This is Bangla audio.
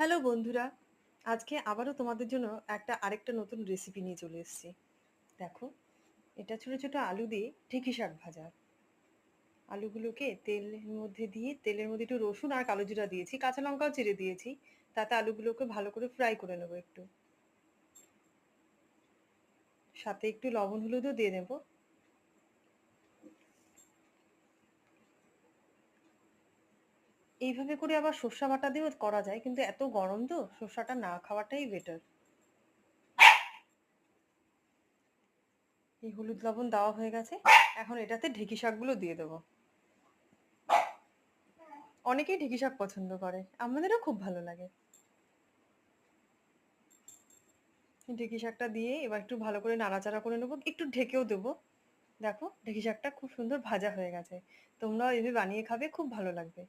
হ্যালো বন্ধুরা, আজকে আবারও তোমাদের জন্য আরেকটা নতুন রেসিপি নিয়ে চলে এসেছি। দেখো, এটা ছোট ছোট আলু দিয়ে ঢেঁকি শাক ভাজা। আলুগুলোকে তেলের মধ্যে একটু রসুন আর কালো জিরা দিয়েছি, কাঁচা লঙ্কাও চিড়ে দিয়েছি। তাতে আলুগুলোকে ভালো করে ফ্রাই করে নেবো একটু। সাথে একটু লবণ হলুদও দিয়ে নেবো। এইভাবে করে আবার সর্ষা বাটা দিয়েও করা যায়, কিন্তু এত গরম তো সর্ষাটা না খাওয়াটাই বেটার। এই হলুদ লবণ দেওয়া হয়ে গেছে, এখন এটাতে ঢেঁকি শাকগুলো দিয়ে দেবো। অনেকেই ঢেঁকি শাক পছন্দ করে, আমাদেরও খুব ভালো লাগে। ঢেঁকি শাকটা দিয়ে এবার একটু ভালো করে নাড়াচাড়া করে নেবো, একটু ঢেকেও দেবো। দেখো, ঢেঁকি শাকটা খুব সুন্দর ভাজা হয়ে গেছে। তোমরাও এভাবে বানিয়ে খাবে, খুব ভালো লাগবে।